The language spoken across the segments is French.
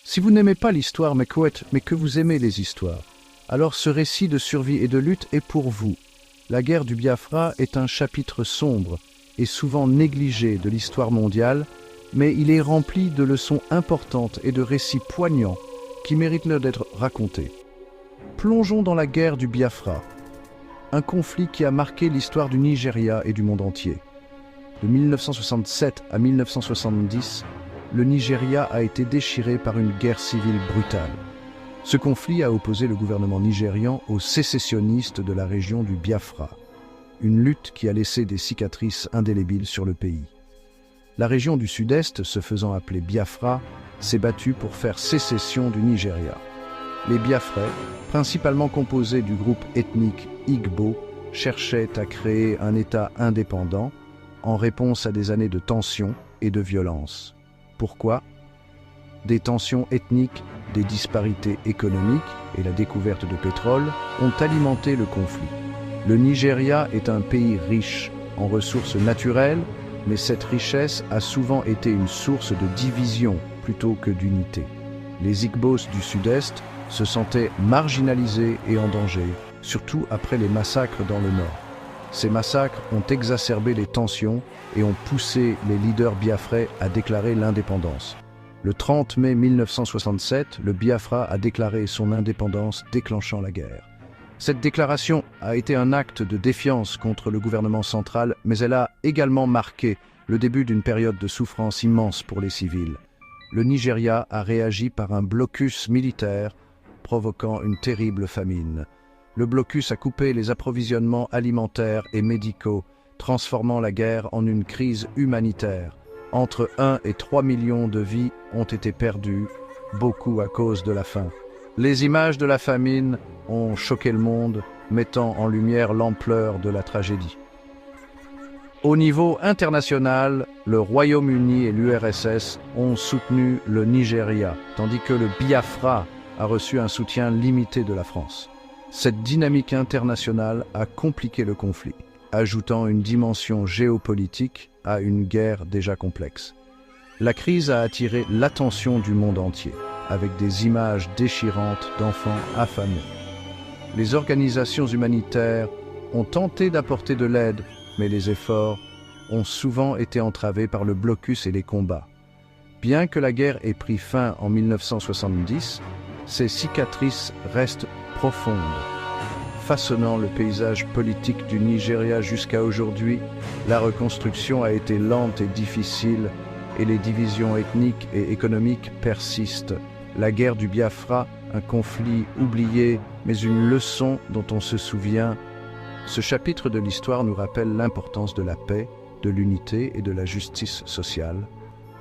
Si vous n'aimez pas l'histoire, mais que vous aimez les histoires, alors ce récit de survie et de lutte est pour vous. La guerre du Biafra est un chapitre sombre et souvent négligé de l'histoire mondiale, mais il est rempli de leçons importantes et de récits poignants qui méritent d'être racontés. Plongeons dans la guerre du Biafra, un conflit qui a marqué l'histoire du Nigeria et du monde entier. De 1967 à 1970, le Nigeria a été déchiré par une guerre civile brutale. Ce conflit a opposé le gouvernement nigérian aux sécessionnistes de la région du Biafra, une lutte qui a laissé des cicatrices indélébiles sur le pays. La région du sud-est, se faisant appeler Biafra, s'est battue pour faire sécession du Nigeria. Les Biafrais, principalement composés du groupe ethnique Igbo, cherchaient à créer un État indépendant en réponse à des années de tensions et de violence. Pourquoi ? Des tensions ethniques, des disparités économiques et la découverte de pétrole ont alimenté le conflit. Le Nigeria est un pays riche en ressources naturelles, mais cette richesse a souvent été une source de division plutôt que d'unité. Les Igbos du Sud-Est se sentaient marginalisés et en danger, surtout après les massacres dans le Nord. Ces massacres ont exacerbé les tensions et ont poussé les leaders biafrais à déclarer l'indépendance. Le 30 mai 1967, le Biafra a déclaré son indépendance, déclenchant la guerre. Cette déclaration a été un acte de défiance contre le gouvernement central, mais elle a également marqué le début d'une période de souffrance immense pour les civils. Le Nigeria a réagi par un blocus militaire, provoquant une terrible famine. Le blocus a coupé les approvisionnements alimentaires et médicaux, transformant la guerre en une crise humanitaire. Entre 1 et 3 millions de vies ont été perdues, beaucoup à cause de la faim. Les images de la famine ont choqué le monde, mettant en lumière l'ampleur de la tragédie. Au niveau international, le Royaume-Uni et l'URSS ont soutenu le Nigeria, tandis que le Biafra a reçu un soutien limité de la France. Cette dynamique internationale a compliqué le conflit, ajoutant une dimension géopolitique à une guerre déjà complexe. La crise a attiré l'attention du monde entier, avec des images déchirantes d'enfants affamés. Les organisations humanitaires ont tenté d'apporter de l'aide, mais les efforts ont souvent été entravés par le blocus et les combats. Bien que la guerre ait pris fin en 1970, ces cicatrices restent profondes, façonnant le paysage politique du Nigeria jusqu'à aujourd'hui. La reconstruction a été lente et difficile, et les divisions ethniques et économiques persistent. La guerre du Biafra, un conflit oublié, mais une leçon dont on se souvient. Ce chapitre de l'histoire nous rappelle l'importance de la paix, de l'unité et de la justice sociale.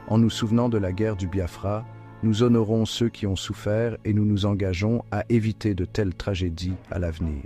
En nous souvenant de la guerre du Biafra, nous honorons ceux qui ont souffert et nous nous engageons à éviter de telles tragédies à l'avenir.